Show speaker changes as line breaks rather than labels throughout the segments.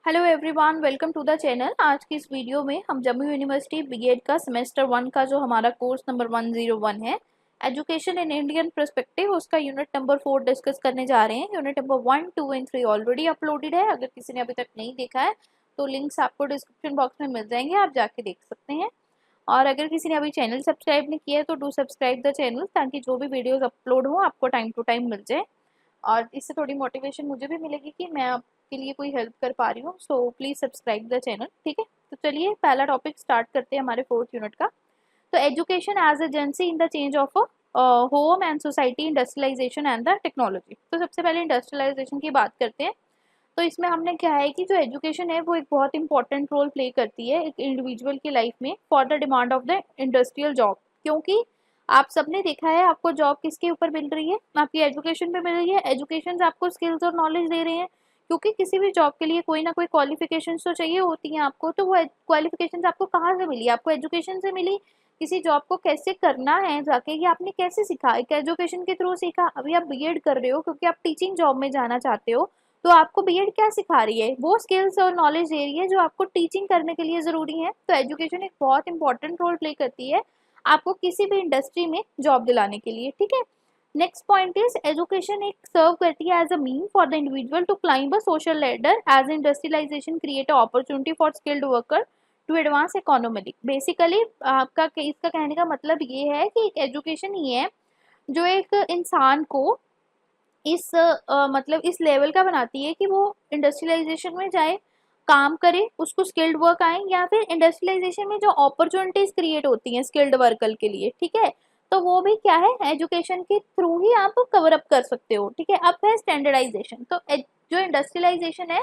Hello everyone, welcome to the channel. आज की इस वीडियो में हम जम्मू यूनिवर्सिटी बीएड का सेमेस्टर 1 का जो हमारा कोर्स नंबर 101 है, एजुकेशन इन इंडियन पर्सपेक्टिव, उसका यूनिट नंबर 4 डिस्कस करने जा रहे हैं। Unit number 1, 2 and 3 already uploaded है। अगर किसी ने अभी तक नहीं देखा है तो लिंक्स आपको डिस्क्रिप्शन बॉक्स में मिल जाएंगे, आप जाके देख सकते हैं। और अगर किसी ने अभी चैनल सब्सक्राइब नहीं किया है तो डू सब्सक्राइब द चैनल, ताकि जो भी वीडियोज अपलोड हो आपको टाइम टू टाइम मिल जाए और इससे थोड़ी मोटिवेशन मुझे भी मिलेगी कि मैं आपके लिए कोई हेल्प कर पा रही हूँ। So please subscribe the channel, ठीक है। तो चलिए पहला टॉपिक स्टार्ट करते हैं हमारे 4th यूनिट का। तो education as agency in the change of home and society, industrialization and the technology. तो सबसे पहले इंडस्ट्रियलाइजेशन की बात करते हैं। तो इसमें हमने क्या है कि जो एजुकेशन है वो एक बहुत इंपॉर्टेंट रोल प्ले करती है एक इंडिविजुअल की लाइफ में for the demand of the industrial job. क्योंकि आप सबने देखा है, आपको जॉब किसके ऊपर मिल रही है? आपकी एजुकेशन पे मिल रही है। एजुकेशन आपको स्किल्स और नॉलेज दे रहे हैं, क्योंकि किसी भी जॉब के लिए कोई ना कोई क्वालिफिकेशंस तो चाहिए होती हैं आपको। तो वो क्वालिफिकेशंस आपको कहाँ से मिली? आपको एजुकेशन से मिली। किसी जॉब को कैसे करना है जाके, ये आपने कैसे सीखा? एक एजुकेशन के थ्रू सीखा। अभी आप बीएड कर रहे हो क्योंकि आप टीचिंग जॉब में जाना चाहते हो, तो आपको बीएड क्या सिखा रही है? वो स्किल्स और नॉलेज दे रही है जो आपको टीचिंग करने के लिए ज़रूरी है। तो एजुकेशन एक बहुत इंपॉर्टेंट रोल प्ले करती है आपको किसी भी इंडस्ट्री में जॉब दिलाने के लिए, ठीक है। नेक्स्ट पॉइंट इज एजुकेशन एक सर्व करती है as a mean for the individual to climb a social ladder as industrialization create a opportunity for skilled worker to advance economically. Basically आपका इसका कहने का मतलब ये है कि एजुकेशन ही है जो एक इंसान को इस मतलब इस लेवल का बनाती है कि वो इंडस्ट्रियलाइजेशन में जाए, काम करे, उसको स्किल्ड वर्क आए, या फिर इंडस्ट्रियलाइजेशन में जो अपॉर्चुनिटीज क्रिएट होती हैं स्किल्ड वर्कर के लिए, ठीक है। तो वो भी क्या है, एजुकेशन के थ्रू ही आप कवर अप कर सकते हो, ठीक है। अब है स्टैंडर्डाइजेशन। तो जो इंडस्ट्रियलाइजेशन है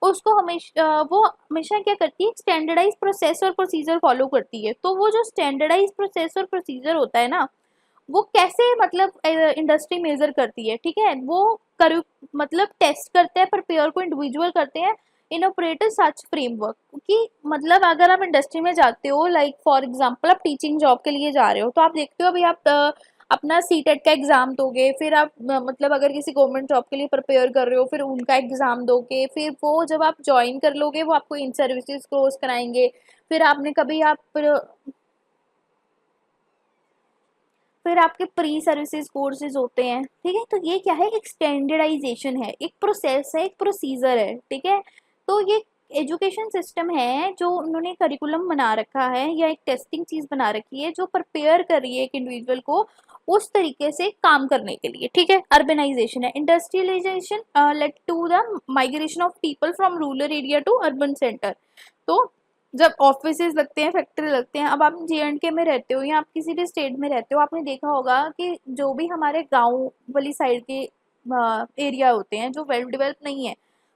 उसको हमेशा वो हमेशा क्या करती है, स्टैंडर्डाइज प्रोसेस और प्रोसीजर फॉलो करती है। तो वो जो स्टैंडर्डाइज प्रोसेस और प्रोसीजर होता है ना, वो कैसे मतलब इंडस्ट्री मेजर करती है, ठीक है। वो कर मतलब टेस्ट करते हैं, प्रिपेयर को इंडिविजुअल करते हैं इन ऑपरेटर सच फ्रेमवर्क। कि मतलब अगर आप इंडस्ट्री में जाते हो, लाइक फॉर एग्जांपल आप टीचिंग जॉब के लिए जा रहे हो, तो आप देखते हो अभी आप अपना सीटेट का एग्जाम दोगे, फिर आप मतलब अगर किसी गवर्नमेंट जॉब के लिए प्रिपेयर कर रहे हो फिर उनका एग्जाम दोगे, फिर वो जब आप ज्वाइन कर लोगे वो आपको इन सर्विसेज कोर्स कराएंगे। फिर आपने कभी आप फिर आपके प्री सर्विसेज कोर्सेज होते हैं, ठीक है। तो ये क्या है, एक स्टैंडर्डाइजेशन है, एक प्रोसेस है, एक प्रोसीजर है, ठीक है। तो ये एजुकेशन सिस्टम है जो उन्होंने करिकुलम बना रखा है या एक टेस्टिंग चीज बना रखी है जो प्रिपेयर कर रही है एक इंडिविजुअल को उस तरीके से काम करने के लिए, ठीक है। अर्बनाइजेशन है। Industrialization led to the migration of people from rural area to urban center. तो जब ऑफिसेज लगते हैं, फैक्ट्री लगते हैं, अब आप जे&के में रहते हो या आप किसी भी स्टेट में रहते हो, आपने देखा होगा कि जो भी हमारे गांव वाली साइड के एरिया होते हैं जो वेल डेवलप नहीं है,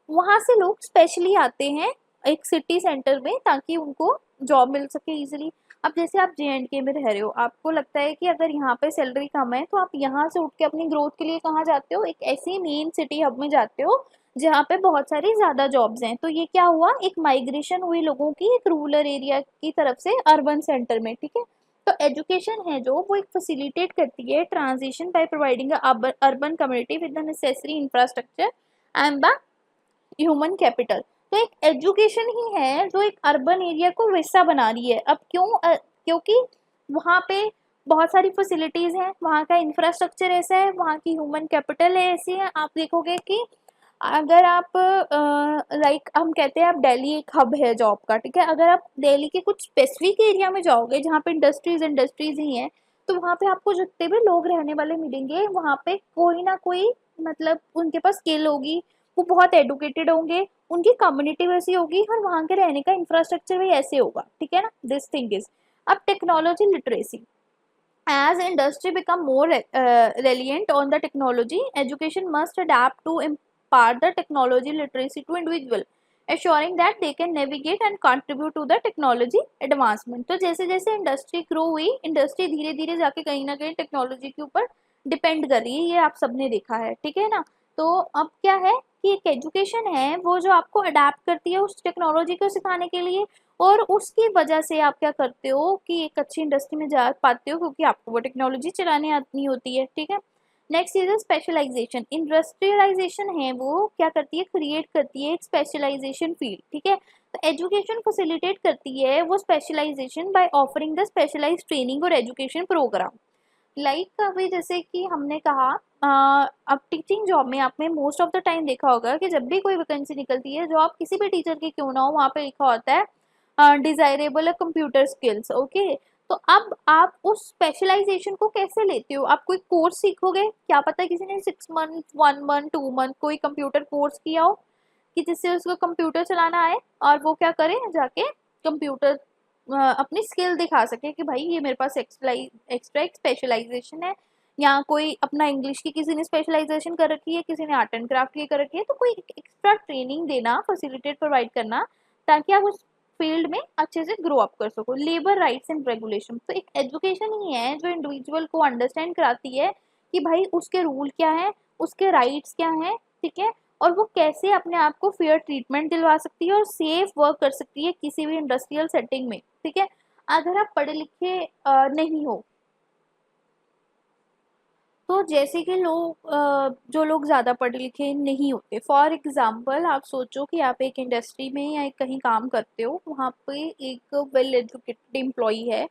वहां से लोग स्पेशली आते हैं एक सिटी सेंटर में ताकि उनको जॉब मिल सके इजीली। अब जैसे आप जे&के में रह रहे हो, आपको लगता है कि अगर यहाँ पे सैलरी कम है तो आप यहाँ से उठ के अपनी ग्रोथ के लिए कहाँ जाते हो, एक ऐसी मेन सिटी हब में जाते हो जहाँ पे बहुत सारी ज्यादा जॉब्स हैं। तो ये क्या हुआ, एक माइग्रेशन हुई लोगों की एक रूरल एरिया की तरफ से अर्बन सेंटर में, ठीक है। तो एजुकेशन है जो वो एक फैसिलिटेट करती है transition by providing urban community with the necessary infrastructure and the human capital. तो एक एजुकेशन ही है जो एक अर्बन एरिया को वैसा बना रही है। अब क्यों? क्योंकि वहाँ पे बहुत सारी फैसिलिटीज हैं, वहाँ का इंफ्रास्ट्रक्चर ऐसा है, वहाँ की ह्यूमन कैपिटल है ऐसी है। आप देखोगे कि अगर आप लाइक हम कहते हैं आप दिल्ली एक हब है जॉब का, ठीक है। अगर आप दिल्ली के कुछ स्पेसिफिक एरिया में जाओगे जहाँ पे इंडस्ट्रीज ही हैं, तो वहाँ पे आपको जितने भी लोग रहने वाले मिलेंगे वहाँ पे कोई ना कोई मतलब उनके पास स्किल होगी, वो बहुत एडुकेटेड होंगे, उनकी कम्युनिटी वैसी होगी और वहाँ के रहने का इंफ्रास्ट्रक्चर भी ऐसे होगा, ठीक है ना। This thing is. अब technology literacy. As industry become more reliant on the technology, education must adapt to impart the technology literacy to individual, assuring that they can navigate and contribute to the technology advancement। तो जैसे जैसे industry grow हुई, industry धीरे धीरे जाके कहीं ना कहीं टेक्नोलॉजी के ऊपर डिपेंड कर रही है, ये आप सबने देखा है, ठीक है ना। तो अब क्या है कि एक एजुकेशन है वो जो आपको अडेप्ट करती है उस टेक्नोलॉजी को सिखाने के लिए, और उसकी वजह से आप क्या करते हो कि एक अच्छी इंडस्ट्री में जा पाते हो क्योंकि आपको वो टेक्नोलॉजी चलाने आनी होती है, ठीक है। Next is specialisation. इंडस्ट्रियलाइजेशन है वो क्या करती है, क्रिएट करती है एक स्पेशलाइजेशन फील्ड, ठीक है। तो एजुकेशन फैसिलिटेट करती है वो specialization by offering the specialized training और एजुकेशन प्रोग्राम। लाइक अभी जैसे कि हमने कहा अब टीचिंग जॉब में आपने मोस्ट ऑफ द टाइम देखा होगा कि जब भी कोई वैकेंसी निकलती है, जॉब किसी भी टीचर की क्यों ना हो, वहाँ पे लिखा होता है डिजायरेबल कंप्यूटर स्किल्स, ओके। तो अब आप उस स्पेशलाइजेशन को कैसे लेते हो, आप कोई कोर्स सीखोगे, क्या पता किसी ने 6 मंथ 1 मंथ 2 मंथ कोई कंप्यूटर कोर्स किया हो कि जिससे उसको कंप्यूटर चलाना आए, और वो क्या करे जाके कंप्यूटर अपनी स्किल दिखा सके कि भाई ये मेरे पास एक्स्ट्रा एक स्पेशलाइजेशन है। या कोई अपना इंग्लिश की किसी ने स्पेशलाइजेशन कर रखी है, किसी ने आर्ट एंड क्राफ्ट की कर रखी है, तो कोई एक्स्ट्रा ट्रेनिंग देना, फैसिलिटेट प्रोवाइड करना, ताकि आप उस फील्ड में अच्छे से ग्रो अप कर सको। लेबर राइट्स एंड रेगुलेशन, तो एक एजुकेशन ही है जो इंडिविजुअल को अंडरस्टैंड कराती है कि भाई उसके रूल क्या है, उसके राइट्स क्या हैं, ठीक है, और वो कैसे अपने आप को फेयर ट्रीटमेंट दिलवा सकती है और सेफ वर्क कर सकती है किसी भी इंडस्ट्रियल सेटिंग में, ठीक है। अगर आप पढ़े लिखे नहीं हो, तो जैसे कि जो लोग ज़्यादा पढ़े लिखे नहीं होते, फॉर एग्जांपल आप सोचो कि आप एक इंडस्ट्री में या कहीं काम करते हो, वहाँ पे एक वेल एजुकेटेड एम्प्लॉई है,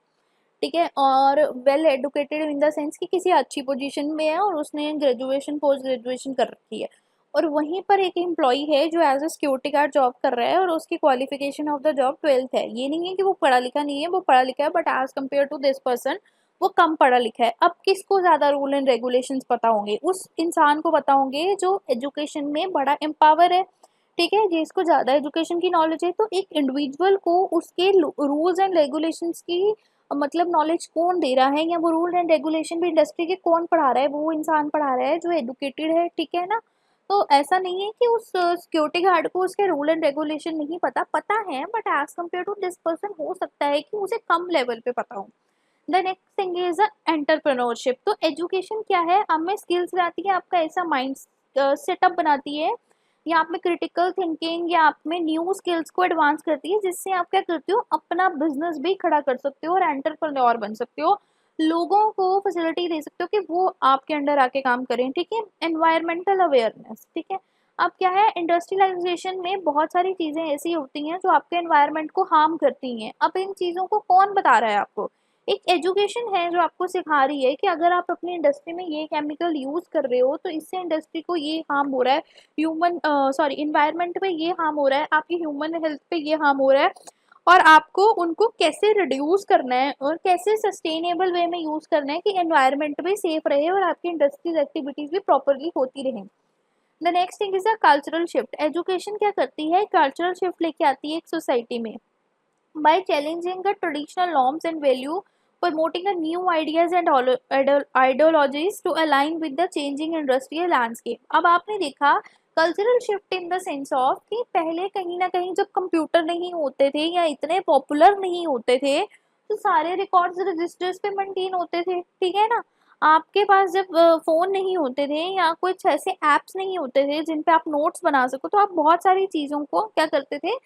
ठीक है, और well educated in the sense कि किसी अच्छी पोजीशन में है और उसने ग्रेजुएशन पोस्ट ग्रेजुएशन कर रखी है, और वहीं पर एक एम्प्लॉई है जो as a security guard job कर रहा है और उसकी qualification of the job 12th है। ये नहीं है कि वो पढ़ा लिखा नहीं है, वो पढ़ा लिखा है, but as compare to this person वो कम पढ़ा लिखा है। अब किसको ज़्यादा रूल एंड रेगुलेशंस पता होंगे, उस इंसान को पता होंगे जो एजुकेशन में बड़ा एम्पावर है, ठीक है, जिसको ज़्यादा एजुकेशन की नॉलेज है। तो एक इंडिविजुअल को उसके रूल्स एंड रेगुलेशंस की मतलब नॉलेज कौन दे रहा है, या वो रूल एंड रेगुलेशन भी इंडस्ट्री के कौन पढ़ा रहा है, वो इंसान पढ़ा रहा है जो एडुकेटेड है, ठीक है ना। तो ऐसा नहीं है कि उस सिक्योरिटी गार्ड को उसके रूल एंड रेगुलेशन नहीं पता, पता है, but as compare to this person हो सकता है कि उसे कम लेवल पे पता हो। The next thing is entrepreneurship. तो एजुकेशन क्या है, आप में स्किल्स लाती है, आपका ऐसा माइंड सेटअप बनाती है, या आप में क्रिटिकल थिंकिंग या आप में न्यू स्किल्स को एडवांस करती है, जिससे आप क्या करते हो, अपना बिजनेस भी खड़ा कर सकते हो और एंटरप्रेन्योर बन सकते हो, लोगों को फैसिलिटी दे सकते हो कि वो आपके अंडर आके काम करें, ठीक है। एनवायरमेंटल अवेयरनेस, ठीक है। अब क्या है, इंडस्ट्रियलाइजेशन में बहुत सारी चीजें ऐसी होती हैं जो आपके एनवायरमेंट को हार्म करती हैं। अब इन चीजों को कौन बता रहा है आपको, एक एजुकेशन है जो आपको सिखा रही है कि अगर आप अपनी इंडस्ट्री में ये केमिकल यूज कर रहे हो तो इससे इंडस्ट्री को ये हार्म हो रहा है, ह्यूमन सॉरी इन्वायरमेंट पे ये हार्म हो रहा है, आपकी ह्यूमन हेल्थ पे ये हार्म हो रहा है, और आपको उनको कैसे रिड्यूस करना है और कैसे सस्टेनेबल वे में यूज करना है कि एनवायरमेंट भी सेफ रहे और आपकी इंडस्ट्रीज एक्टिविटीज भी प्रॉपरली होती रहे। The next thing is a cultural shift. Education क्या करती है, कल्चरल शिफ्ट लेके आती है एक सोसाइटी में by challenging the traditional norms and value, promoting a new ideas and ideologies to align with the changing industrial landscape। अब आपने देखा cultural shift in the sense of कि पहले कहीं ना कहीं जब कंप्यूटर नहीं होते थे या इतने पॉपुलर नहीं होते थे, तो सारे रिकॉर्ड्स रजिस्टर्स पे मेंटेन होते थे, ठीक है ना। आपके पास जब फोन नहीं होते थे या कुछ ऐसे एप्स नहीं होते थे जिन पे आप नोट्स बना सको, तो आप बहुत सारी चीज़ों को क्या करते थे,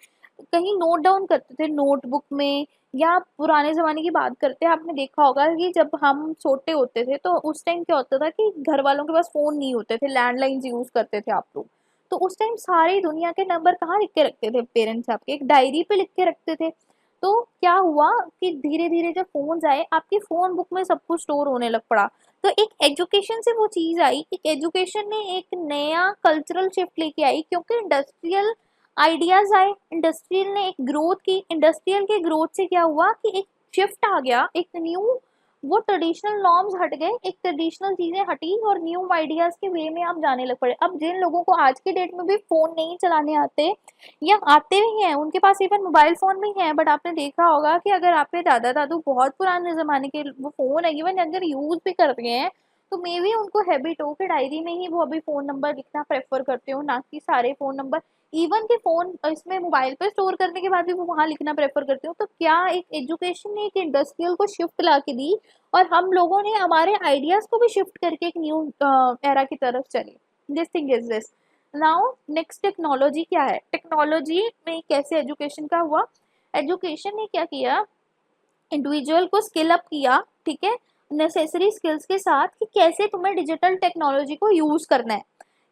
कहीं नोट डाउन करते थे नोटबुक में, या पुराने ज़माने की बात करते हैं, आपने देखा होगा कि जब हम छोटे होते थे तो उस टाइम क्या होता था कि घर वालों के पास फ़ोन नहीं होते थे, लैंडलाइंस यूज़ करते थे आप लोग। तो उस टाइम सारी दुनिया के नंबर कहाँ लिख के रखते थे पेरेंट्स, आपके एक डायरी पे लिख के रखते थे। तो क्या हुआ कि धीरे धीरे जब फोन आए, आपकी फोन बुक में सब कुछ स्टोर होने लग पड़ा। तो एक एजुकेशन से वो चीज आई, एक एजुकेशन ने एक नया कल्चरल शिफ्ट लेके आई, क्योंकि इंडस्ट्रियल आइडियाज आए, इंडस्ट्रियल ने एक ग्रोथ की, इंडस्ट्रियल के ग्रोथ से क्या हुआ कि एक शिफ्ट आ गया, एक न्यू, वो ट्रेडिशनल नॉर्म्स हट गए, एक ट्रेडिशनल चीजें हटी और न्यू आइडियाज के वे में आप जाने लग पड़े। अब जिन लोगों को आज के डेट में भी फोन नहीं चलाने आते या आते भी हैं, उनके पास इवन मोबाइल फोन भी है, बट आपने देखा होगा कि अगर आपके दादा दादू बहुत पुराने जमाने के वो फोन है इवन अगर यूज भी कर रहे हैं, तो मे बी उनको हैबिट हो कि डायरी में ही वो अभी फोन नंबर लिखना प्रेफर करते हो, ना कि सारे फोन नंबर, इवन के फोन इसमें मोबाइल पे स्टोर करने के बाद भी वो वहां लिखना प्रेफर करते हो। तो क्या एक एजुकेशन ने एक इंडस्ट्रियल को शिफ्ट ला के दी, और हम लोगों ने हमारे आइडियाज को भी शिफ्ट करके एक न्यू एरा की तरफ चले। This thing is this. Now next, technology क्या है, टेक्नोलॉजी में कैसे एजुकेशन का हुआ, एजुकेशन ने क्या किया, इंडिविजुअल को स्किल अप किया, ठीक है, नेसेसरी स्किल्स के साथ कि कैसे तुम्हें डिजिटल टेक्नोलॉजी को यूज़ करना है।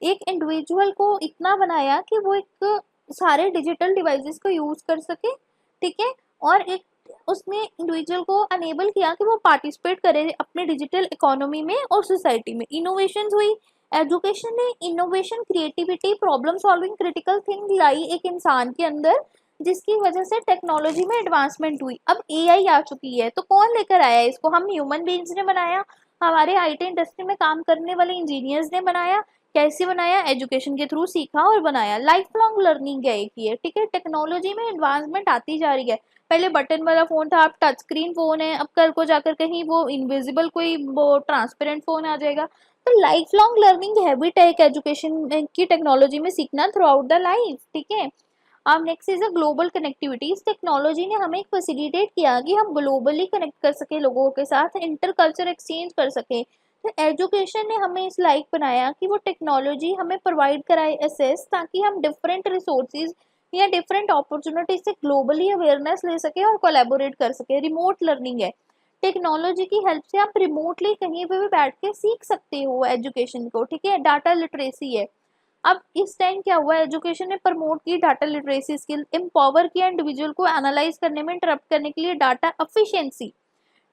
एक इंडिविजुअल को इतना बनाया कि वो एक सारे डिजिटल डिवाइसेस को यूज़ कर सके, ठीक है, और एक उसने इंडिविजुअल को अनेबल किया कि वो पार्टिसिपेट करे अपने डिजिटल इकोनॉमी में और सोसाइटी में। इनोवेशन हुई, एजुकेशन ने innovation, creativity, problem solving, critical think लाई एक इंसान के अंदर, जिसकी वजह से टेक्नोलॉजी में एडवांसमेंट हुई। अब एआई आ चुकी है, तो कौन लेकर आया है इसको? हम ह्यूमन बीइंग्स ने बनाया, हमारे आईटी इंडस्ट्री में काम करने वाले इंजीनियर्स ने बनाया। कैसे बनाया? एजुकेशन के थ्रू सीखा और बनाया। लाइफ लॉन्ग लर्निंग है एक ये, ठीक है। टेक्नोलॉजी में एडवांसमेंट आती जा रही है। पहले बटन वाला फोन था, अब टच स्क्रीन फोन है, अब कल को जाकर कहीं वो इनविजिबल कोई वो ट्रांसपेरेंट फोन आ जाएगा। तो लाइफ लॉन्ग लर्निंग हैबिट है एक एजुकेशन की टेक्नोलॉजी में सीखना थ्रू आउट द लाइफ, ठीक है। अब next is a global connectivity. इस टेक्नोलॉजी ने हमें फैसिलिटेट किया कि हम ग्लोबली कनेक्ट कर सके, लोगों के साथ इंटर कल्चर एक्सचेंज कर सके। तो एजुकेशन ने हमें इस लाइक बनाया कि वो टेक्नोलॉजी हमें प्रोवाइड कराए एसेस, ताकि हम डिफरेंट रिसोर्सेज या डिफरेंट अपॉर्चुनिटी से ग्लोबली अवेयरनेस ले सके और कोलैबोरेट कर सके। रिमोट लर्निंग है, टेक्नोलॉजी की हेल्प से आप रिमोटली कहीं पे भी बैठ के सीख सकते हो एजुकेशन को, ठीक है। डाटा लिटरेसी है। अब इस टाइम क्या हुआ, एजुकेशन ने प्रमोट की डाटा लिटरेसी स्किल, एम्पावर किया इंडिविजुअल को एनालाइज करने में, इंटरप्ट करने के लिए data efficiency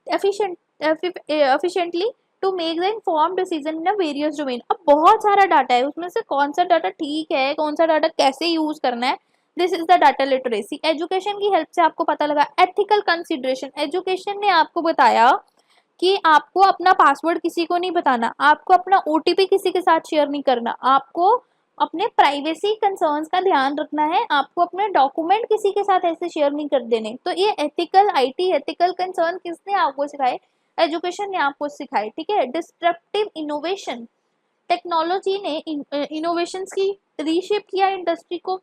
efficiently to make the inform decision in various domain. अब बहुत सारा डाटा है, उसमें से कौन सा डाटा ठीक है, कौन सा डाटा कैसे यूज करना है, this is the data literacy. Education की हेल्प से आपको पता लगा। एथिकल कंसिडरेशन, एजुकेशन ने आपको बताया कि आपको अपना पासवर्ड किसी को नहीं बताना, आपको अपना ओटीपी किसी के साथ शेयर नहीं करना, आपको अपने प्राइवेसी कंसर्न्स का ध्यान रखना है, आपको अपने डॉक्यूमेंट किसी के साथ ऐसे शेयर नहीं कर देने। तो ये एथिकल आईटी एथिकल कंसर्न किसने आपको सिखाए? एजुकेशन ने आपको सिखाए, ठीक है। डिस्ट्रप्टिव इनोवेशन, टेक्नोलॉजी ने इनोवेशंस की रीशेप किया इंडस्ट्री को।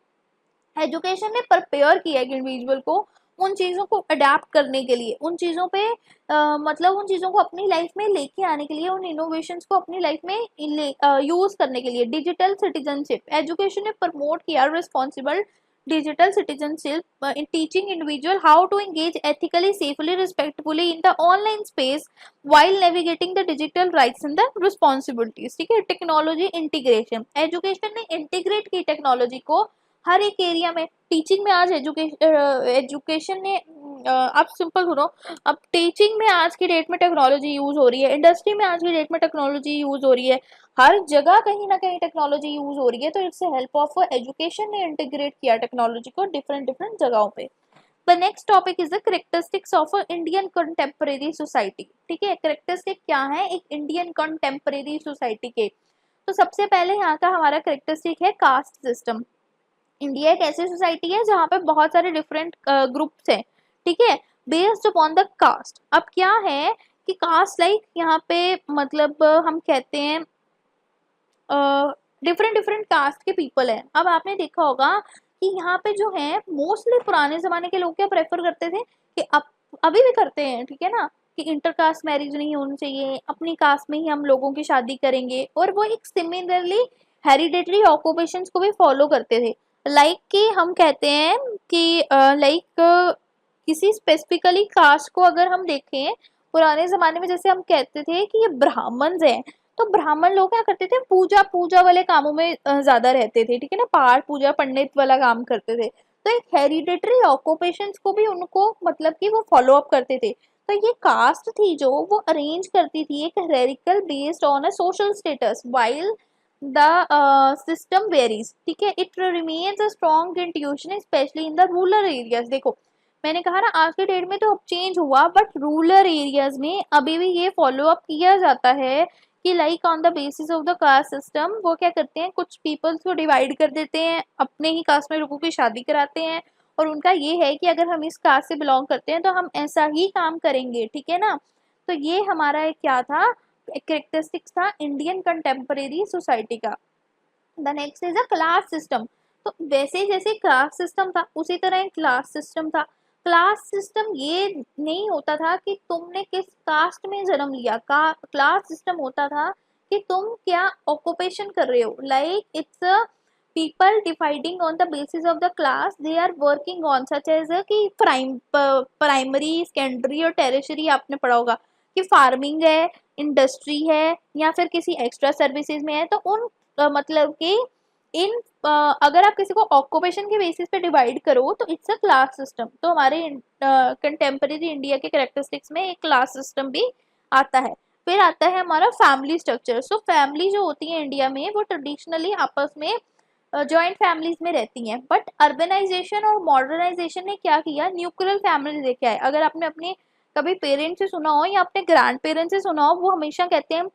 एजुकेशन ने प्रिपेयर किया एक इंडिविजुअल को उन चीज़ों को अडेप्ट करने के लिए, उन चीज़ों पे मतलब उन चीज़ों को अपनी लाइफ में लेके आने के लिए, उन इनोवेशंस को अपनी लाइफ में यूज़ करने के लिए। डिजिटल सिटीजनशिप, एजुकेशन ने प्रमोट किया responsible digital citizenship in teaching individual how to engage ethically, safely, respectfully in the online space while navigating the digital rights and the responsibilities, ठीक है। टेक्नोलॉजी इंटीग्रेशन, एजुकेशन ने integrate की technology को हर एक area में। Teaching में आज education ने आप सिंपल सुनो, अब टीचिंग में आज की डेट में टेक्नोलॉजी यूज हो रही है, इंडस्ट्री में आज की डेट में टेक्नोलॉजी यूज हो रही है, हर जगह कहीं ना कहीं टेक्नोलॉजी यूज हो रही है। तो इट्स हेल्प ऑफ एजुकेशन ने इंटीग्रेट किया टेक्नोलॉजी को डिफरेंट डिफरेंट जगहों पे। The next topic is the characteristics of a Indian contemporary society, ठीक है। characteristic क्या है एक इंडियन contemporary society के? तो सबसे पहले यहाँ का हमारा characteristic है कास्ट सिस्टम। इंडिया एक ऐसी सोसाइटी है जहाँ पे बहुत सारे डिफरेंट ग्रुप्स हैं, ठीक है, बेस्ड अपॉन द कास्ट। अब क्या है कि कास्ट लाइक यहाँ पे मतलब हम कहते हैं डिफरेंट डिफरेंट कास्ट के पीपल हैं। अब आपने देखा होगा कि यहाँ पे जो है मोस्टली पुराने जमाने के लोग क्या प्रेफर करते थे कि अब अभी भी करते हैं, ठीक है ना, कि इंटर कास्ट मैरिज नहीं होनी चाहिए, अपनी कास्ट में ही हम लोगों की शादी करेंगे। और वो एक सिमिलरली हेरिडेटरी ऑक्यूपेशंस को भी फॉलो करते थे। लाइक कि हम कहते हैं कि लाइक किसी स्पेसिफिकली कास्ट को अगर हम देखें पुराने जमाने में, जैसे हम कहते थे कि ये ब्राह्मण्स हैं, तो ब्राह्मण लोग क्या करते थे, पूजा पूजा वाले कामों में ज्यादा रहते थे, ठीक है ना, पाठ पूजा पंडित वाला काम करते थे। तो एक हेरिडेटरी ऑक्यूपेशंस को भी उनको मतलब कि वो फॉलो अप करते थे। तो ये कास्ट थी जो वो अरेंज करती थी एक hierarchical based on a social status while the system varies, ठीक है। It remains a strong intuition especially in the rural areas. देखो मैंने कहा ना आज के डेट में तो अब चेंज हुआ, बट रूरल एरियाज में अभी भी ये फॉलो अप किया जाता है कि like on the basis of the caste system वो क्या करते हैं, कुछ पीपल्स को डिवाइड कर देते हैं, अपने ही कास्ट में लोगों की शादी कराते हैं, और उनका ये है कि अगर हम इस कास्ट से बिलोंग करते हैं तो हम ऐसा ही काम करेंगे, ठीक है ना। तो ये हमारा एक क्या था, कैरेक्टरिस्टिक्स था इंडियन कंटेम्परेरी सोसाइटी का। The next is a class system. तो वैसे जैसे क्लास सिस्टम था उसी तरह एक क्लास सिस्टम था। क्लास सिस्टम ये नहीं होता था कि तुमने किस कास्ट में जन्म लिया, का क्लास सिस्टम होता था कि तुम क्या ऑक्यूपेशन कर रहे हो। Like it's people dividing on the basis of the class they are working on, such as कि प्राइमरी सेकेंडरी और टेरिशरी आपने पढ़ा होगा कि फार्मिंग है, इंडस्ट्री है या फिर किसी एक्स्ट्रा सर्विसेज में है, तो उन मतलब कि इन अगर आप किसी को ऑक्यूपेशन के बेसिस पे डिवाइड करो तो इट्स अ क्लास सिस्टम। तो हमारे कंटेम्परेरी इंडिया के कैरेक्टरिस्टिक्स में एक क्लास सिस्टम भी आता है। फिर आता है हमारा फैमिली स्ट्रक्चर। सो फैमिली जो होती है इंडिया में वो ट्रेडिशनली आपस में जॉइंट फैमिलीज में रहती हैं, बट अर्बनाइजेशन और मॉडर्नाइजेशन ने क्या किया, न्यूक्लियर फैमिली लेके आए। अगर आपने अपने कभी पेरेंट्स से सुना हो या अपने ग्रैंड पेरेंट्स से सुना हो, वो हमेशा कहते हैं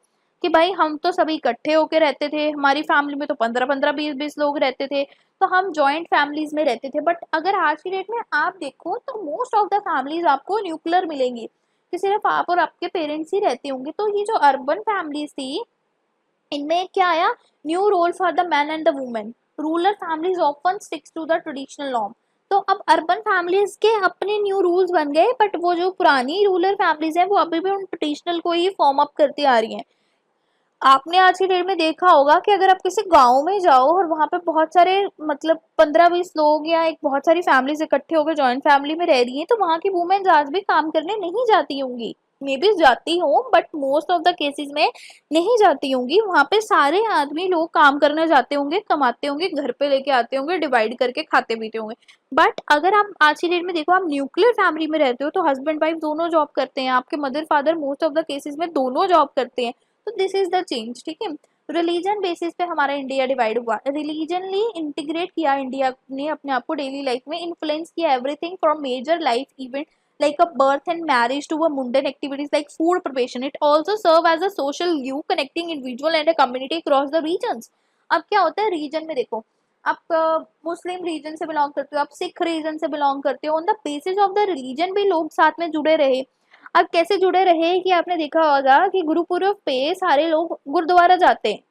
कि भाई हम तो सभी इकट्ठे होके रहते थे, हमारी फैमिली में तो 15-15 20-20 लोग रहते थे, तो हम जॉइंट फैमिलीज में रहते थे। बट अगर आज की डेट में आप देखो तो मोस्ट ऑफ द फैमिलीज आपको न्यूक्लियर मिलेंगी कि सिर्फ आप और आपके पेरेंट्स ही रहते होंगे। तो ये जो अर्बन फैमिलीज थी, इनमें क्या आया, new role for the man and the women, rural families often sticks to the traditional norm. तो अब अर्बन फैमिलीज के अपने न्यू रूल्स बन गए, बट वो जो पुरानी रूरल फैमिलीज हैं वो अभी भी उन ट्रेडिशनल को ही फॉर्म अप करती आ रही हैं। आपने आज की डेट में देखा होगा कि अगर आप किसी गांव में जाओ और वहां पे बहुत सारे मतलब 15-20 लोग या एक बहुत सारी फैमिलीज इकट्ठे होकर जॉइंट फैमिली में रह रही हैं, तो वहां की वुमेन आज भी काम करने नहीं जाती होंगी। मे बी जाती हो but most of the cases में नहीं जाती होंगी। वहां पे सारे आदमी लोग काम करने जाते होंगे, कमाते होंगे, घर पे लेके आते होंगे, डिवाइड करके खाते पीते होंगे। बट अगर आप आज की डेट में देखो, आप न्यूक्लियर फैमिली में रहते हो तो हस्बैंड वाइफ दोनों जॉब करते हैं, आपके mother father most of the cases में दोनों जॉब करते हैं। तो दिस इज द चेंज, ठीक है। रिलीजन बेसिस पे हमारा इंडिया डिवाइड हुआ, रिलीजनली इंटीग्रेट किया इंडिया ने अपने आप को डेली लाइफ में, इन्फ्लुएंस किया everything from major life event like a birth and marriage to a mundane activities like food preparation. It also serve as a social glue connecting individual and a community across the regions. अब क्या होता है reason में, देखो आप मुस्लिम reason से belong करते हो, आप सिख रीजन से बिलोंग करते हो, on the basis of the religion भी लोग साथ में जुड़े रहे। अब कैसे जुड़े रहे कि आपने देखा होगा कि गुरुपुरब पे सारे लोग गुरुद्वारा जाते हैं,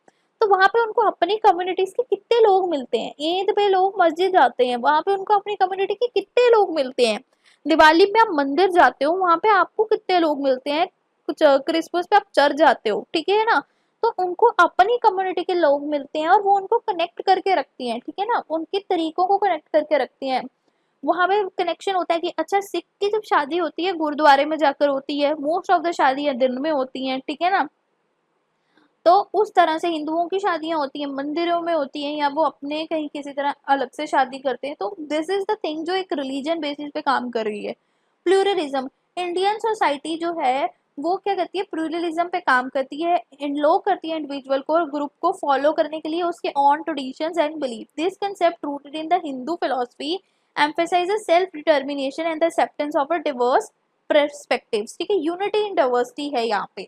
तो वहां पे उनको अपनी कम्युनिटीज के कितने लोग मिलते हैं। ईद पे लोग मस्जिद जाते हैं, वहां पे उनको अपनी कम्युनिटी के कितने लोग मिलते हैं। दिवाली पे आप मंदिर जाते हो, वहां पे आपको कितने लोग मिलते हैं। कुछ क्रिसमस पे आप चर्च जाते हो, ठीक है ना, तो उनको अपनी कम्युनिटी के लोग मिलते हैं और वो उनको कनेक्ट करके रखती हैं, ठीक है ना, उनके तरीकों को कनेक्ट करके रखती हैं। वहां पे कनेक्शन होता है कि अच्छा सिख की जब शादी होती है गुरुद्वारे में जाकर होती है, मोस्ट ऑफ द शादियां दिन में होती हैं, ठीक है ना। तो उस तरह से हिंदुओं की शादियां होती हैं मंदिरों में होती हैं, या वो अपने कहीं किसी तरह अलग से शादी करते हैं। तो दिस इज द थिंग जो एक रिलीजन बेसिस पे काम कर रही है। प्लूरलिज्म, इंडियन सोसाइटी जो है वो क्या करती है, प्लूरलिज्म पे काम करती है, लो करती है इंडिविजुअल को और ग्रुप को फॉलो करने के लिए उसके on traditions and belief. This concept rooted in the Hindu philosophy emphasizes self determination and the acceptance of a diverse perspectives, ठीक है, यूनिटी इन डाइवर्सिटी है यहाँ पे।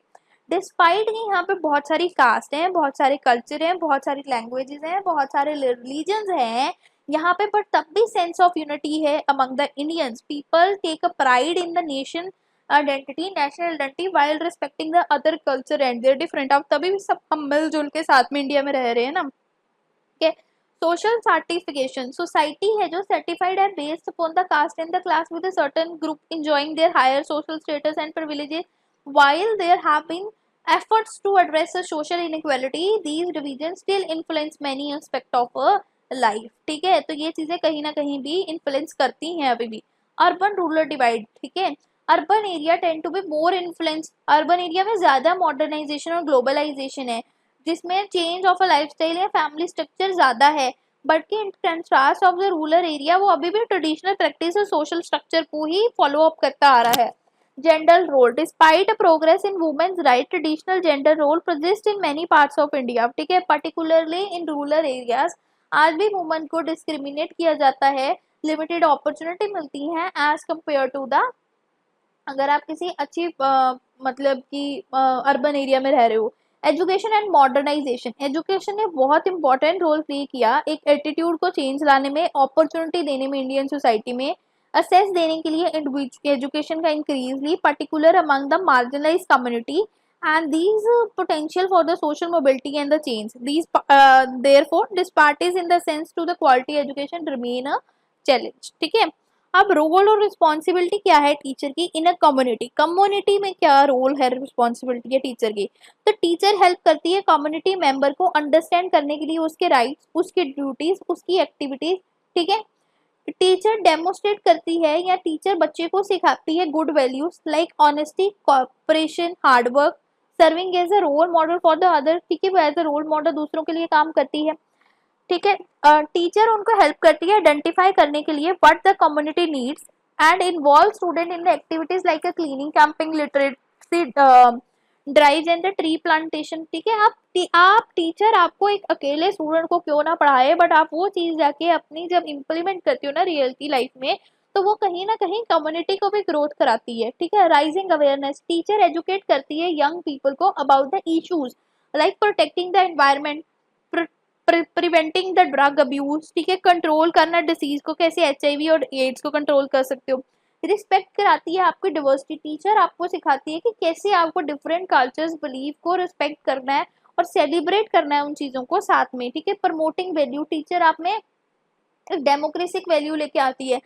डिस्पाइट कि यहाँ पे बहुत सारी कास्ट हैं, बहुत सारे कल्चर हैं, बहुत सारी लैंग्वेजेस हैं, बहुत सारे रिलीजन्स हैं यहाँ पे, बट तब भी सेंस ऑफ यूनिटी है among the Indians. People take a pride in the nation identity, national identity, while respecting the other culture and their different. अब तभी भी सब हम मिलजुल के साथ में इंडिया में रह रहे हैं ना, ठीक है। सोशल सर्टिफिकेशन, सोसाइटी है जो सर्टिफाइड है based upon the caste and the class with a certain group enjoying their higher social status and privileges. While there have been efforts to address the social inequality, these divisions still influence many aspects of a life, ठीक है। तो ये चीजें कहीं ना कहीं भी influence करती हैं अभी भी। अर्बन रूरल डिवाइड, ठीक है, urban area tend to be more influence, urban area में ज्यादा मॉडर्नाइजेशन और ग्लोबलाइजेशन है, जिसमें चेंज ऑफ अ लाइफस्टाइल या फैमिली स्ट्रक्चर ज्यादा है, बट कि in contrast of the rural area वो अभी भी ट्रेडिशनल प्रैक्टिस और सोशल स्ट्रक्चर को ही फॉलो अप करता आ रहा है। Gender role, despite progress in women's right, traditional gender role persist in many parts of India, ठीक है, पर्टिकुलरली इन रूरल एरियाज आज भी वुमेन को डिस्क्रिमिनेट किया जाता है, लिमिटेड अपॉर्चुनिटी मिलती है एज कम्पेयर टू द, अगर आप किसी अच्छी मतलब कि अर्बन एरिया में रह रहे हो। एजुकेशन एंड मॉडर्नाइजेशन, एजुकेशन ने बहुत इंपॉर्टेंट रोल प्ले किया एक एटीट्यूड को चेंज लाने में, अपॉर्चुनिटी देने में इंडियन सोसाइटी में, असेस देने के लिए एजुकेशन का increasingly particular among the marginalise community and these potential for the social mobility and the change, these therefore disparities in the sense to the quality education remain a challenge, ठीक है। अब role और responsibility क्या है teacher की इन a community, community में क्या role है रिस्पॉन्सिबिलिटी है टीचर की। तो टीचर हेल्प करती है कम्युनिटी मेंबर को अंडरस्टैंड करने के लिए उसके राइट्स, उसकी ड्यूटीज, उसकी एक्टिविटीज, ठीक है। टीचर डेमोस्ट्रेट करती है या टीचर बच्चे को सिखाती है good values like honesty, cooperation, hard work, serving as a role model for the other. ठीक है, वो एज अ रोल मॉडल दूसरों के लिए काम करती है। ठीक है, टीचर उनको हेल्प करती है आइडेंटिफाई करने के लिए what the community needs and involve student in the activities like a cleaning camping, literacy drive and the tree plantation. ठीक है, आप टीचर आपको एक अकेले स्टूडेंट को क्यों ना पढ़ाए, बट आप वो चीज जाके अपनी जब इम्प्लीमेंट करती हो ना रियल की लाइफ में, तो वो कहीं ना कहीं कम्युनिटी को भी ग्रोथ कराती है। ठीक है, राइजिंग अवेयरनेस, टीचर एजुकेट करती है यंग पीपल को about the issues like protecting the environment, preventing the drug abuse. ठीक है, कंट्रोल करना डिसीज को, कैसे HIV और एड्स को कंट्रोल कर सकते हो। रिस्पेक्ट कराती है आपकी डिवर्सिटी, टीचर आपको सिखाती है कि कैसे आपको डिफरेंट कल्चर्स बिलीव को रिस्पेक्ट करना है और सेलिब्रेट करना है उन चीजों को साथ में। ठीक है, प्रमोटिंग वैल्यू, टीचर आप में एक डेमोक्रेटिक वैल्यू लेके आती है,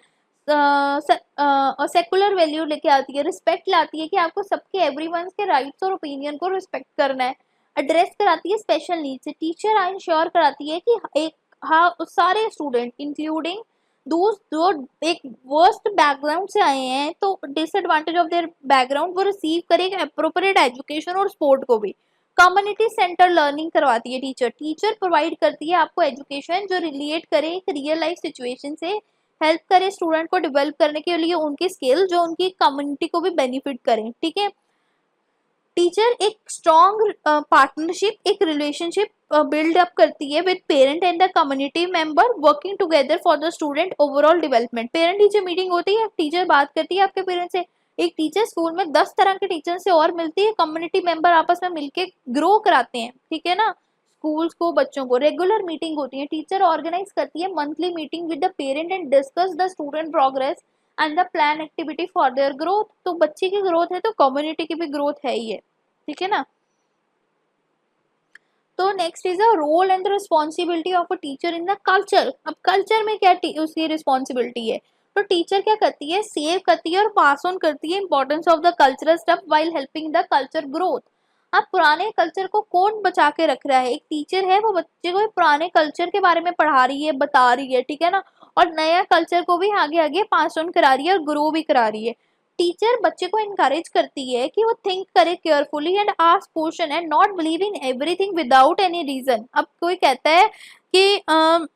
और सेकुलर वैल्यू लेके आती है, रिस्पेक्ट लाती है कि आपको सबके एवरीवन के राइट्स और ओपिनियन को रिस्पेक्ट करना है। एड्रेस कराती है स्पेशल नीड्स से, टीचर इंश्योर कराती है कि एक हाँ सारे स्टूडेंट इंक्लूडिंग जो एक वर्स्ट बैकग्राउंड से आए हैं तो डिसएडवांटेज ऑफ देयर बैकग्राउंड वो रिसीव करेगा अप्रोप्रिएट एजुकेशन और स्पोर्ट को भी। कम्युनिटी सेंटर लर्निंग करवाती है टीचर, टीचर प्रोवाइड करती है आपको एजुकेशन जो रिलेट करे एक रियल लाइफ सिचुएशन से, हेल्प करे स्टूडेंट को डेवलप करने के लिए उनकी स्किल जो उनकी कम्युनिटी को भी बेनिफिट करें। ठीक है, टीचर एक स्ट्रॉन्ग पार्टनरशिप, एक रिलेशनशिप बिल्ड अप करती है with parent and the community member working together for the student overall development. Parent teacher meeting होती है, टीचर बात करती है आपके पेरेंट से, एक टीचर स्कूल में 10 तरह के टीचर से और मिलती है, कम्युनिटी मेंबर आपस में मिलके ग्रो कराते हैं। ठीक है ना, स्कूल्स को बच्चों को रेगुलर मीटिंग होती है, टीचर ऑर्गेनाइज करती है monthly meeting with the parent and discuss the student progress and the plan activity for their growth. तो बच्चे की ग्रोथ है तो कम्युनिटी की भी ग्रोथ है ही है। ठीक है ना, तो next is a role and the responsibility of a teacher in the culture. अब कल्चर में क्या उसकी रिस्पॉन्सिबिलिटी है, तो टीचर क्या करती है, सेव करती है और पास ऑन करती है importance of the cultural stuff while helping the culture growth. अब पुराने कल्चर को कौन बचा के रख रहा है, एक टीचर है, वो बच्चे को पुराने कल्चर के बारे में पढ़ा रही है, बता रही है। ठीक है ना, और नया कल्चर को भी आगे आगे पास ऑन करा रही है और ग्रो भी करा रही है। टीचर बच्चे को इनकरेज करती है कि वो थिंक करे carefully and ask question and not believe in everything without any reason. अब कोई कहता है कि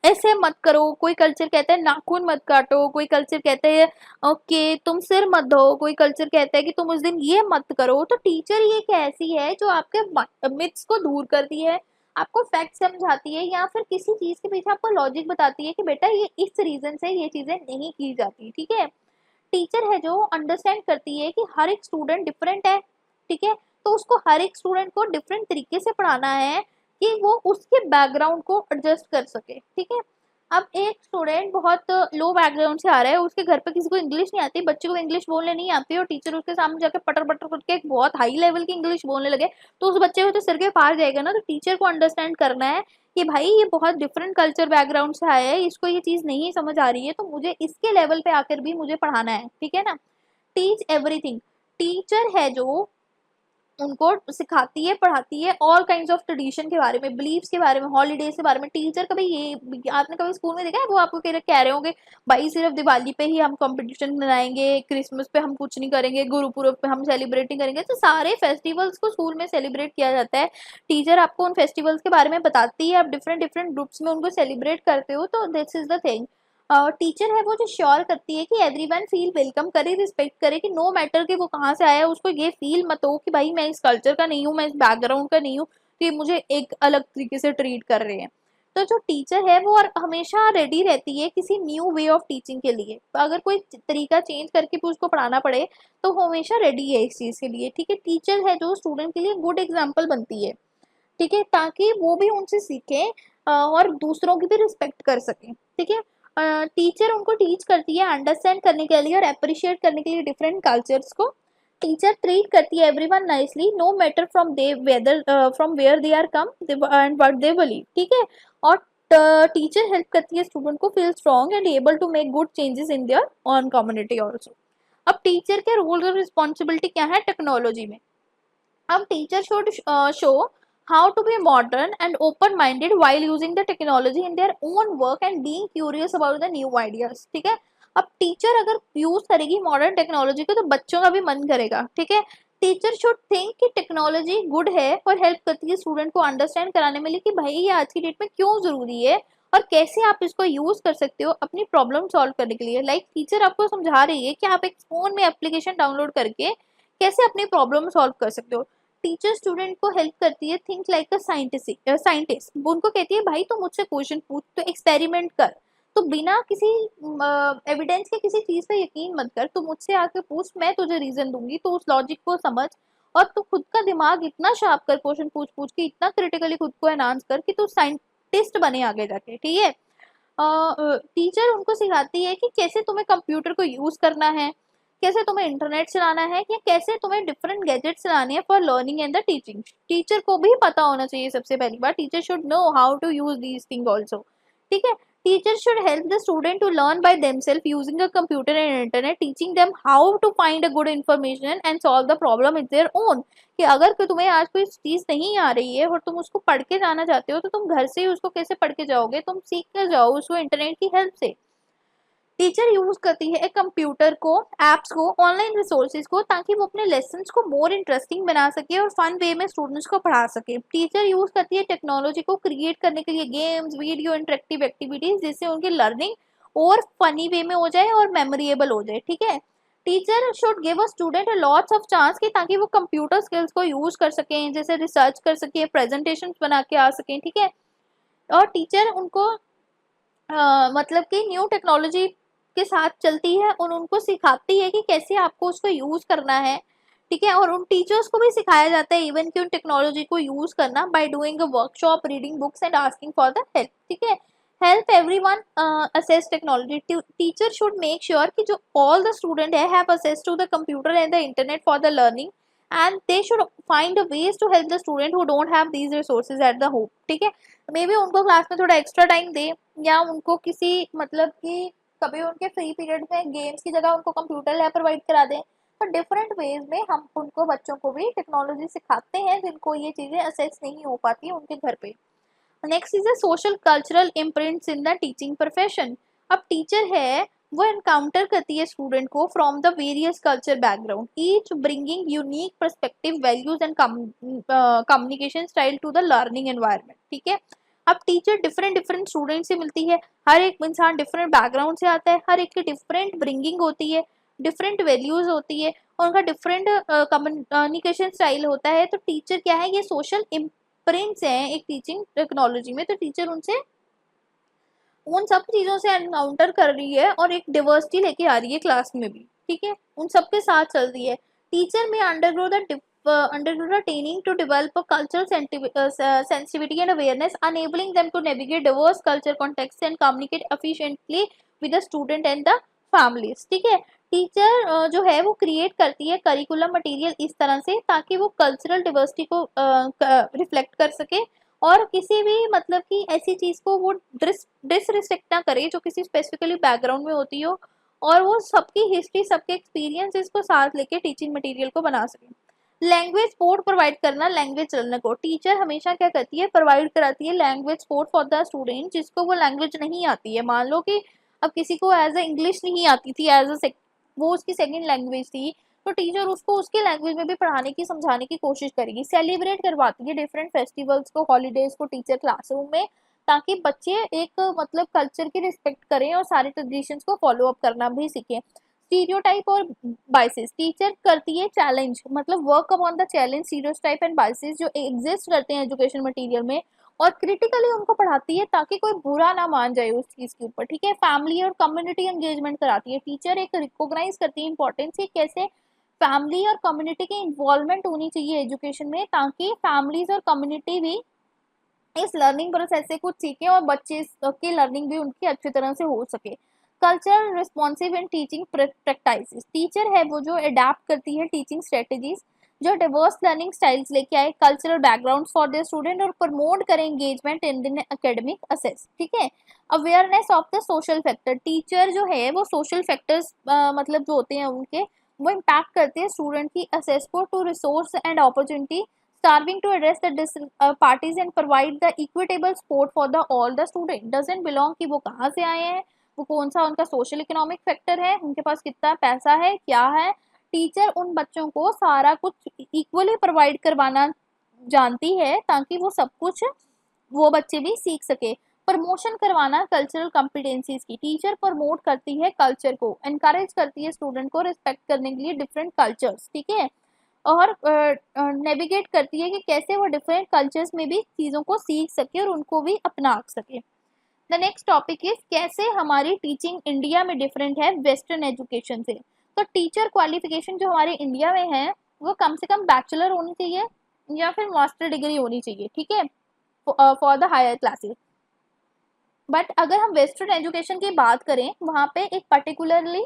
ऐसे मत करो, कोई कल्चर कहता है नाखून मत काटो, कोई कल्चर कहता है ओके तुम सिर मत धो, कोई कल्चर कहता है कि तुम उस दिन ये मत करो। तो टीचर ये एक ऐसी है जो आपके मिथ्स को दूर करती है, आपको फैक्ट समझाती है या फिर किसी चीज के पीछे आपको लॉजिक बताती है कि बेटा ये इस रीजन से ये चीजें नहीं की जाती। ठीक है, टीचर है जो अंडरस्टैंड करती है कि हर एक स्टूडेंट डिफरेंट है। ठीक है, तो उसको हर एक स्टूडेंट को डिफरेंट तरीके से पढ़ाना है कि वो उसके बैकग्राउंड को एडजस्ट कर सके। ठीक है, अब एक स्टूडेंट बहुत लो बैकग्राउंड से आ रहा है, उसके घर पे किसी को इंग्लिश नहीं आती, बच्चे को इंग्लिश बोलने नहीं आती और टीचर उसके सामने जाके पटर पटर करके एक बहुत हाई लेवल की इंग्लिश बोलने लगे तो उस बच्चे को तो सिर के पार जाएगा ना। तो टीचर को अंडरस्टैंड करना है कि भाई ये बहुत डिफरेंट कल्चर बैकग्राउंड से आया है, इसको ये चीज नहीं समझ आ रही है, तो मुझे इसके लेवल पे आकर भी मुझे पढ़ाना है। ठीक है ना, टीच एवरीथिंग, टीचर है जो उनको सिखाती है पढ़ाती है ऑल काइंड्स ऑफ ट्रेडिशन के बारे में, बिलीव्स के बारे में, हॉलीडेज के बारे में। टीचर कभी ये आपने कभी स्कूल में देखा है वो आपको कह रहे होंगे भाई सिर्फ दिवाली पे ही हम कंपटीशन मनाएंगे, क्रिसमस पे हम कुछ नहीं करेंगे, गुरुपुरब पे हम सेलिब्रेट नहीं करेंगे। तो सारे फेस्टिवल्स को स्कूल में सेलिब्रेट किया जाता है, टीचर आपको उन फेस्टिवल्स के बारे में बताती है, आप डिफरेंट डिफरेंट ग्रुप्स में उनको सेलिब्रेट करते हो। तो this is the thing, teacher है वो जो श्योर करती है कि एवरीवन फील वेलकम करे, रिस्पेक्ट करे, कि नो मैटर कि वो कहाँ से आया, उसको ये फील मत हो कि भाई मैं इस कल्चर का नहीं हूँ, मैं इस बैकग्राउंड का नहीं हूँ, तो ये मुझे एक अलग तरीके से ट्रीट कर रहे हैं। तो जो टीचर है वो हमेशा रेडी रहती है किसी न्यू वे ऑफ टीचिंग के लिए, तो अगर कोई तरीका चेंज करके भी उसको पढ़ाना पड़े तो हमेशा रेडी है इस चीज़ के लिए। ठीक है, टीचर है जो स्टूडेंट के लिए गुड एग्जाम्पल बनती है। ठीक है, ताकि वो भी उनसे सीखे और दूसरों की भी रिस्पेक्ट कर सके। ठीक है, टीचर उनको टीच करती है अंडरस्टैंड करने के लिए और अप्रिशिएट करने के लिए डिफरेंट कल्चर्स को। टीचर ट्रीट करती है everyone nicely no matter from they whether from where they are come and what they believe. ठीक है, और टीचर हेल्प करती है स्टूडेंट को feel strong and able to make good changes in their own community also. अब teacher के role और responsibility क्या है टेक्नोलॉजी में। अब teacher should show how to be modern and open minded while using the technology in their own work and being curious about the new ideas। ठीक है, अब टीचर अगर यूज करेगी मॉडर्न टेक्नोलॉजी को तो बच्चों का भी मन करेगा। ठीक है, टीचर शुड थिंक कि टेक्नोलॉजी गुड है और हेल्प करती है स्टूडेंट को अंडरस्टैंड कराने में कि भाई ये आज की डेट में क्यों जरूरी है और कैसे आप इसको यूज कर सकते हो अपनी प्रॉब्लम सॉल्व करने के लिए। लाइक टीचर आपको समझा रही है कि आप एक फोन में एप्लीकेशन डाउनलोड करके कैसे अपनी प्रॉब्लम सॉल्व कर सकते हो। टीचर स्टूडेंट को हेल्प करती है थिंक लाइक अ साइंटिस्ट। वो उनको कहती है भाई तू मुझसे क्वेश्चन पूछ, तो एक्सपेरिमेंट कर, तो बिना किसी एविडेंस के किसी चीज पे यकीन मत कर, तू मुझसे आके पूछ, मैं तुझे रीजन दूंगी, तो उस लॉजिक को समझ और तू खुद का दिमाग इतना शार्प कर, क्वेश्चन पूछ पूछ के इतना क्रिटिकली खुद को एनहांस कर कि तू साइंटिस्ट बने आगे जाके। ठीक है, टीचर उनको सिखाती है कि कैसे तुम्हें कंप्यूटर को यूज करना है, कैसे तुम्हें इंटरनेट चलाना है, या कैसे तुम्हें डिफरेंट गैजेट चलाने हैं for learning and the teaching. Teacher को भी पता होना चाहिए सबसे पहली बार, teacher should know how to use these thing also. ठीक है, teacher should help the student to learn by themself using a computer and internet, teaching them how to find a good information and solve the problem it their own. कि अगर तुम्हें आज कोई चीज नहीं आ रही है और तुम उसको पढ़ के जाना चाहते हो तो तुम घर से ही उसको कैसे पढ़ के जाओगे, तुम सीख कर जाओ उसको इंटरनेट की हेल्प से। टीचर यूज करती है कंप्यूटर को, एप्स को, ऑनलाइन रिसोर्सेज को, ताकि वो अपने लेसन्स को मोर इंटरेस्टिंग बना सके और फन वे में स्टूडेंट्स को पढ़ा सके। टीचर यूज करती है टेक्नोलॉजी को क्रिएट करने के लिए गेम्स, वीडियो, इंटरेक्टिव एक्टिविटीज, जिससे उनकी लर्निंग और फनी वे में हो जाए और मेमोरेबल हो जाए। ठीक है, teacher should give a student lots of chance कि ताकि वो कंप्यूटर स्किल्स को यूज कर सकें, जैसे रिसर्च कर सकें, प्रेजेंटेशन बना के आ सकें। ठीक है, और टीचर उनको मतलब कि न्यू टेक्नोलॉजी के साथ चलती है और उनको सिखाती है कि कैसे आपको उसको यूज करना है। ठीक है, और उन टीचर्स को भी सिखाया जाता है इवन कि उन टेक्नोलॉजी को यूज करना by doing a workshop, reading books and asking for the help. ठीक है, help everyone access technology. Teacher should make sure कि जो ऑल द स्टूडेंट है have access to the computer and the internet for the learning and they should find ways to help the student who don't have these resources at the home. ठीक है, may be उनको class में थोड़ा extra time दे, या उनको किसी मतलब कि कभी उनके फ्री पीरियड में गेम्स की जगह उनको कंप्यूटर लैब प्रोवाइड करा दें। तो डिफरेंट वेज में हम उनको, बच्चों को भी टेक्नोलॉजी सिखाते हैं जिनको ये चीज़ें असेस नहीं हो पाती उनके घर पे। Next is a social cultural imprints in the teaching profession. अब टीचर है वो एनकाउंटर करती है स्टूडेंट को from the various culture background, each bringing unique perspective, values and communication style to the learning environment. ठीक है, अब टीचर डिफरेंट डिफरेंट स्टूडेंट से मिलती है, हर एक इंसान डिफरेंट बैकग्राउंड से आता है, हर एक की डिफरेंट ब्रिंगिंग होती है, डिफरेंट वैल्यूज होती है और उनका डिफरेंट कम्युनिकेशन स्टाइल होता है। तो टीचर क्या है, ये सोशल प्रिंट्स हैं एक टीचिंग टेक्नोलॉजी में। तो टीचर उनसे उन सब चीजों से एनकाउंटर कर रही है और एक डाइवर्सिटी लेके आ रही है क्लास में भी। ठीक है, उन सबके साथ चल रही है। टीचर में undergo the training to develop a cultural sensitivity and awareness, enabling them to navigate diverse culture contexts and communicate efficiently with the student and the families। ठीक है, टीचर जो है वो क्रिएट करती है करिकुलम मटेरियल इस तरह से ताकि वो कल्चरल डिवर्सिटी को रिफ्लेक्ट कर सके और किसी भी मतलब कि ऐसी चीज को वो डिसरिस्पेक्ट ना करे जो किसी स्पेसिफिकली बैकग्राउंड में होती हो, और वो सबकी हिस्ट्री, सबके एक्सपीरियंसेस को साथ लेके टीचिंग मटेरियल को बना सके। लैंग्वेज सपोर्ट प्रोवाइड करना लैंग्वेज लर्नर को, टीचर हमेशा क्या करती है, प्रोवाइड कराती है language support for the student जिसको वो लैंग्वेज नहीं आती है। मान लो कि अब किसी को एज अ इंग्लिश नहीं आती थी, वो उसकी सेकंड लैंग्वेज थी, तो टीचर उसको उसकी लैंग्वेज में भी पढ़ाने की, समझाने की कोशिश करेगी। सेलिब्रेट करवाती है डिफरेंट फेस्टिवल्स को, हॉलीडेज को टीचर क्लासरूम में, ताकि बच्चे एक मतलब कल्चर की रिस्पेक्ट करें और सारे ट्रेडिशंस को फॉलो अप करना भी सीखें। स्टीरियोटाइप और बाइसेस, टीचर करती है चैलेंज, मतलब work upon the challenge stereotype and biases जो एग्जिस्ट करते हैं एजुकेशन मटेरियल में, और क्रिटिकली उनको पढ़ाती है ताकि कोई बुरा ना मान जाए उस चीज के ऊपर। ठीक है, फैमिली और कम्युनिटी एंगेजमेंट कराती है, टीचर एक रिकॉग्नाइज करती है इंपॉर्टेंस की कैसे फैमिली और कम्युनिटी की इन्वॉल्वमेंट होनी चाहिए एजुकेशन में, ताकि फैमिलीज और कम्युनिटी भी इस लर्निंग प्रोसेस से कुछ सीखें और बच्चे की लर्निंग भी उनकी अच्छी तरह से हो सके। Cultural responsive and teaching practices, teacher है वो जो अडेप्ट करती है टीचिंग स्ट्रेटेजीज जो डिवर्स लर्निंग स्टाइल्स लेके आए, cultural background for their student और प्रमोट करें engagement in the academic assess. ठीक है, awareness of the social factor, teacher जो है वो सोशल फैक्टर्स मतलब जो होते हैं उनके वो इम्पैक्ट करते हैं स्टूडेंट की असेस को to resource and opportunity starving to address the parties and provide the equitable support for the all the student doesn't belong कि वो कहाँ से आए हैं, वो कौन सा उनका सोशल इकोनॉमिक फैक्टर है, उनके पास कितना पैसा है, क्या है। टीचर उन बच्चों को सारा कुछ इक्वली प्रोवाइड करवाना जानती है ताकि वो सब कुछ वो बच्चे भी सीख सके। प्रमोशन करवाना कल्चरल कॉम्पिटेंसीज की, टीचर प्रमोट करती है कल्चर को, एनकरेज करती है स्टूडेंट को रिस्पेक्ट करने के लिए डिफरेंट कल्चर्स, ठीक है, और नेविगेट करती है कि कैसे वो डिफरेंट कल्चर्स में भी चीज़ों को सीख सके और उनको भी अपना सके। द नेक्स्ट टॉपिक इज कैसे हमारी टीचिंग इंडिया में डिफरेंट है वेस्टर्न एजुकेशन से। तो टीचर क्वालिफिकेशन जो हमारे इंडिया में है वो कम से कम बैचलर होनी चाहिए या फिर मास्टर डिग्री होनी चाहिए, ठीक है, for the higher classes. But अगर हम वेस्टर्न एजुकेशन की बात करें वहाँ पे एक पर्टिकुलरली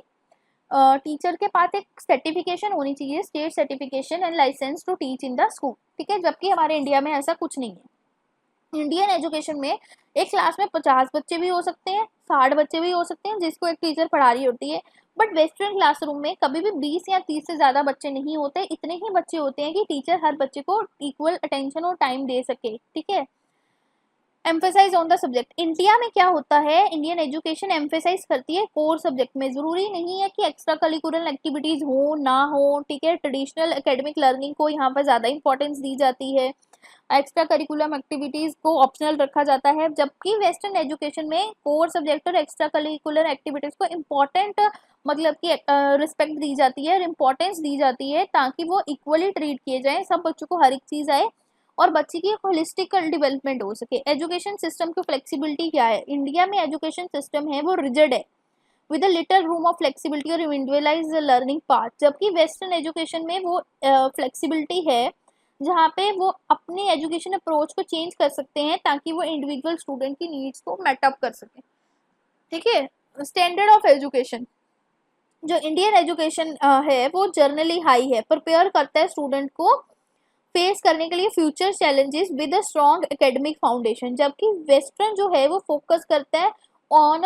टीचर के पास एक सर्टिफिकेशन होनी चाहिए, state certification and license to teach in the school, ठीक है, जबकि हमारे इंडिया में ऐसा कुछ नहीं है। इंडियन एजुकेशन में एक क्लास में 50 बच्चे भी हो सकते हैं, 60 बच्चे भी हो सकते हैं जिसको एक टीचर पढ़ा रही होती है। बट वेस्टर्न क्लासरूम में कभी भी 20 या 30 से ज़्यादा बच्चे नहीं होते, इतने ही बच्चे होते हैं कि टीचर हर बच्चे को इक्वल अटेंशन और टाइम दे सके, ठीक है। Emphasize on the subject, India में क्या होता है, इंडियन एजुकेशन एम्फेसाइज करती है कोर सब्जेक्ट में, जरूरी नहीं है कि एक्स्ट्रा करिकुलर एक्टिविटीज हो ना हो, ठीक है, ट्रेडिशनल एकेडमिक लर्निंग को यहाँ पर ज़्यादा इंपॉर्टेंस दी जाती है, एक्स्ट्रा करिकुलम एक्टिविटीज को ऑप्शनल रखा जाता है, जबकि वेस्टर्न एजुकेशन में कोर सब्जेक्ट और एक्स्ट्रा करिकुलर एक्टिविटीज को इम्पॉर्टेंट मतलब कि रिस्पेक्ट दी जाती है और इम्पोर्टेंस दी जाती है ताकि वो इक्वली ट्रीट किए जाएं, सब बच्चों को हर एक चीज़ आए और बच्चे की होलिस्टिकल डेवलपमेंट हो सके। एजुकेशन सिस्टम की फ्लेक्सिबिलिटी क्या है, इंडिया में एजुकेशन सिस्टम है वो रिजिड है with a little room of flexibility और इंडिविजुअलाइज लर्निंग पार्ट, जबकि वेस्टर्न एजुकेशन में वो फ्लेक्सिबिलिटी है जहाँ पे वो अपनी एजुकेशन अप्रोच को चेंज कर सकते हैं ताकि वो इंडिविजुअल स्टूडेंट की नीड्स को मेटअप कर सके, ठीक है। स्टैंडर्ड ऑफ एजुकेशन, जो इंडियन एजुकेशन है वो जर्नली हाई है, प्रिपेयर करता है स्टूडेंट को फेस करने के लिए future challenges with a strong academic foundation, जबकि वेस्टर्न जो है वो फोकस करता है on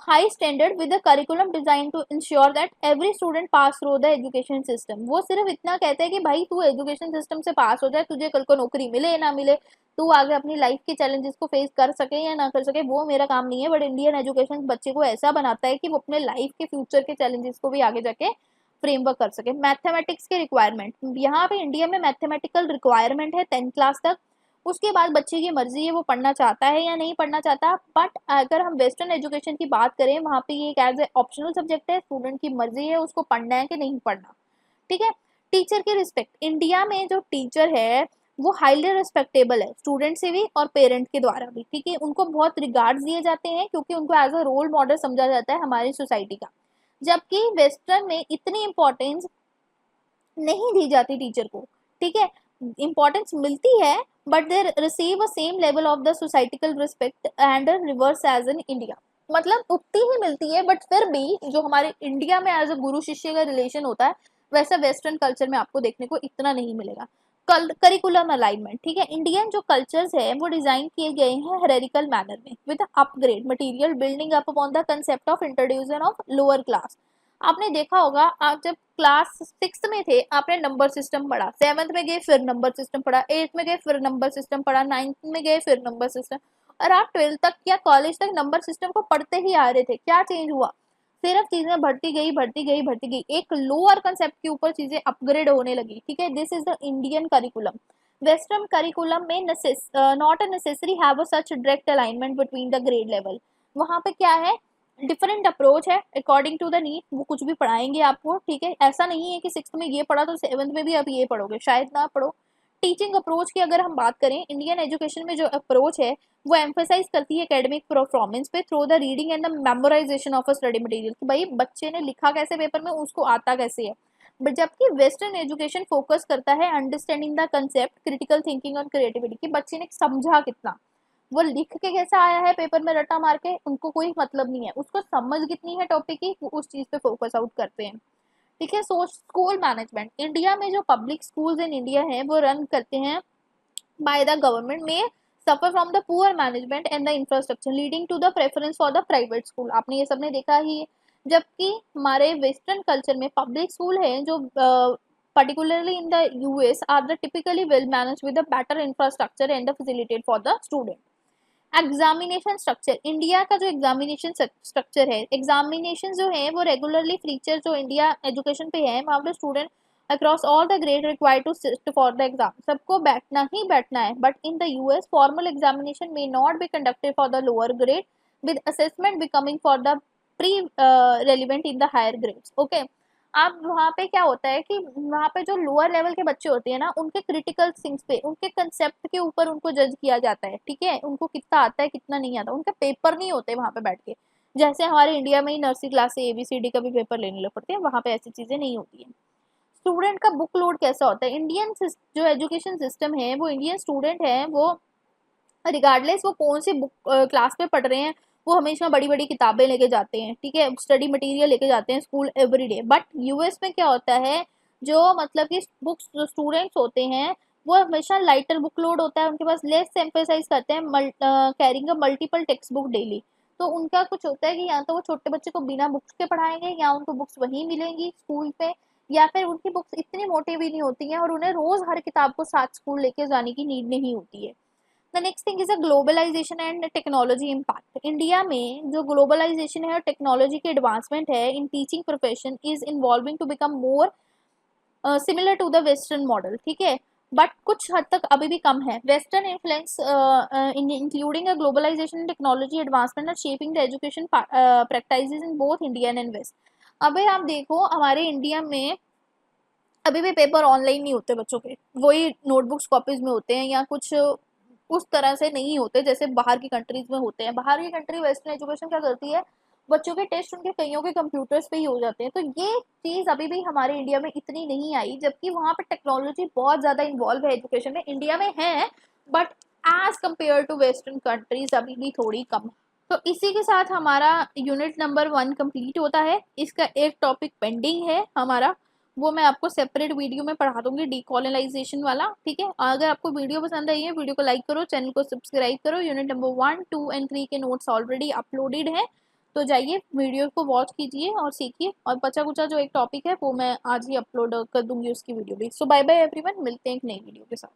high standard with a curriculum design to ensure that every student pass through the education system. वो सिर्फ इतना कहते हैं कि भाई तू एजुकेशन सिस्टम से पास हो जाए, तुझे कल को नौकरी मिले या ना मिले, तू आगे अपनी लाइफ के चैलेंजेस को फेस कर सके या ना कर सके, वो मेरा काम नहीं है। बट इंडियन एजुकेशन बच्चे को ऐसा बनाता है कि वो अपने लाइफ के फ्यूचर के चैलेंजेस को भी आगे जाके फ्रेमवर्क कर सके। मैथमेटिक्स के रिक्वायरमेंट, यहाँ पे इंडिया में मैथमेटिकल रिक्वायरमेंट है 10th क्लास तक, उसके बाद बच्चे की मर्जी है वो पढ़ना चाहता है या नहीं पढ़ना चाहता। बट अगर हम वेस्टर्न एजुकेशन की बात करें वहाँ पे ये एक एज ए ऑप्शनल सब्जेक्ट है, स्टूडेंट की मर्जी है उसको पढ़ना है कि नहीं पढ़ना, ठीक है। टीचर की रिस्पेक्ट, इंडिया में जो टीचर है वो हाईली रिस्पेक्टेबल है स्टूडेंट से भी और पेरेंट के द्वारा भी, ठीक है, उनको बहुत रिगार्ड्स दिए जाते हैं क्योंकि उनको एज अ रोल मॉडल समझा जाता है हमारी सोसाइटी का, जबकि वेस्टर्न में इतनी इंपॉर्टेंस नहीं दी जाती टीचर को, ठीक है, इंपॉर्टेंस मिलती है but they receive a same level of the societal respect and reverence in India, मतलब उतनी ही मिलती है बट फिर भी जो हमारे इंडिया में एज अ गुरु शिष्य का रिलेशन होता है वैसा वेस्टर्न कल्चर में आपको देखने को इतना नहीं मिलेगा। करिकुलम अलाइनमेंट, ठीक है, इंडियन जो कल्चर्स है वो डिजाइन किए गए हैं हेरेरिकल मैनर में with upgrade material building up upon the concept of introduction of lower class. आपने देखा होगा आप जब क्लास 6 में थे आपने नंबर सिस्टम पढ़ा, 7th में गए फिर नंबर सिस्टम पढ़ा, 8th में गए फिर नंबर सिस्टम पढ़ा, 9th में गए फिर नंबर सिस्टम, और आप 12th तक या कॉलेज तक नंबर सिस्टम को पढ़ते ही आ रहे थे। क्या चेंज हुआ, सिर्फ चीजें बढ़ती गई बढ़ती गई बढ़ती गई, एक लोअर कंसेप्ट के ऊपर चीजें अपग्रेड होने लगी, ठीक है। This is the Indian curriculum. Western curriculum में not a necessary have a such direct alignment between the grade level, वहां पे क्या है डिफरेंट अप्रोच है अकॉर्डिंग टू द नीड, वो कुछ भी पढ़ाएंगे आपको, ठीक है, ऐसा नहीं है कि 6th में ये पढ़ा तो 7th में भी आप ये पढ़ोगे, शायद ना पढ़ो। टीचिंग अप्रोच की अगर हम बात करें इंडियन एजुकेशन में जो अप्रोच है वो एम्फेसाइज करती है एकेडमिक परफॉर्मेंस पे through the reading and the memorisation of a study material, कि भाई बच्चे ने लिखा कैसे पेपर में उसको आता कैसे है। बट जबकि वेस्टर्न एजुकेशन फोकस करता है understanding the concept critical thinking और क्रिएटिविटी, कि बच्चे ने समझा कितना, वो लिख के कैसा आया है पेपर में रट्टा मार के उनको कोई मतलब नहीं है, उसको समझ कितनी है टॉपिक की वो उस चीज पे फोकस आउट करते हैं, ठीक है। सो स्कूल मैनेजमेंट, इंडिया में जो पब्लिक स्कूल्स इन इंडिया है वो रन करते हैं बाय द गवर्नमेंट में suffer from the poor management and the infrastructure leading to the preference for the private school, आपने ये सबने देखा ही है। जबकि हमारे वेस्टर्न कल्चर में पब्लिक स्कूल है जो particularly in the US, are the typically well managed with a better infrastructure and the facilitate for the student. Examination structure, India का जो एग्जामिनेशन स्ट्रक्चर है, एग्जामिनेशन जो है वो रेगुलरली फीचर जो इंडिया एजुकेशन पे है, वहाँ पे student across all the grade required to sit for the exam, सबको बैठना ही बैठना है. But in the US formal examination may not be conducted for the lower grade with assessment becoming for the pre relevant in the higher grades. Okay, अब वहाँ पे क्या होता है कि वहाँ पे जो लोअर लेवल के बच्चे होते हैं ना, उनके क्रिटिकल थिंग्स पे, उनके कंसेप्ट के ऊपर उनको जज किया जाता है. ठीक है, उनको कितना आता है कितना नहीं आता, उनके पेपर नहीं होते वहाँ पे बैठ के. जैसे हमारे इंडिया में ही नर्सरी क्लास से ABCD का भी पेपर लेने लग पड़ते हैं, वहाँ पे ऐसी चीज़ें नहीं होती है. स्टूडेंट का बुक लोड कैसा होता है, इंडियन जो एजुकेशन सिस्टम है, वो इंडियन स्टूडेंट है, वो रिगार्डलेस वो कौन सी बुक क्लास में पढ़ रहे हैं, वो हमेशा बड़ी बड़ी किताबें लेके जाते हैं. ठीक है, स्टडी मटेरियल लेके जाते हैं स्कूल एवरीडे. बट यूएस में क्या होता है, जो मतलब कि बुक्स जो स्टूडेंट्स होते हैं वो हमेशा लाइटर बुक लोड होता है उनके पास, लेस एम्फेसाइज करते हैं carrying a multiple text book daily. तो उनका कुछ होता है कि या तो वो छोटे बच्चे को बिना बुक्स के पढ़ाएंगे, या उनको बुक्स वहीं मिलेंगी स्कूल पे, या फिर उनकी बुक्स इतनी मोटी भी नहीं होती हैं और उन्हें रोज हर किताब को साथ स्कूल लेके जाने की नीड नहीं होती है. The next thing is a globalization and technology impact. India में जो ग्लोबलाइजेशन है और टेक्नोलॉजी की एडवांसमेंट है in teaching profession is involving to become more similar to the western model. ठीक है, बट कुछ हद तक अभी भी कम है. Western influence including a globalization technology advancement और shaping the education practices in both Indian and west. अभी आप देखो हमारे इंडिया में अभी भी पेपर ऑनलाइन नहीं होते बच्चों के, वही नोटबुक्स कॉपीज में होते हैं, या कुछ उस तरह से नहीं होते जैसे बाहर की कंट्रीज में होते हैं. बाहर की कंट्री वेस्टर्न एजुकेशन क्या करती है, बच्चों के टेस्ट उनके कईयों के कंप्यूटर्स पे ही हो जाते हैं. तो ये चीज़ अभी भी हमारे इंडिया में इतनी नहीं आई, जबकि वहाँ पे टेक्नोलॉजी बहुत ज़्यादा इन्वॉल्व है एजुकेशन में. इंडिया में है but as compare to western countries अभी भी थोड़ी कम है. तो इसी के साथ हमारा यूनिट नंबर 1 कंप्लीट होता है. इसका एक टॉपिक पेंडिंग है हमारा, वो मैं आपको सेपरेट वीडियो में पढ़ा दूंगी, डीकोलोनाइजेशन वाला. ठीक है, अगर आपको वीडियो पसंद आई है, वीडियो को लाइक करो, चैनल को सब्सक्राइब करो. यूनिट नंबर 1, 2 एंड 3 के नोट्स ऑलरेडी अपलोडेड हैं, तो जाइए वीडियो को वॉच कीजिए और सीखिए. और बचा कुचा जो एक टॉपिक है वो मैं आज ही अपलोड कर दूंगी उसकी वीडियो भी. सो बाय बाय एवरीवन, मिलते हैं एक नई वीडियो के साथ.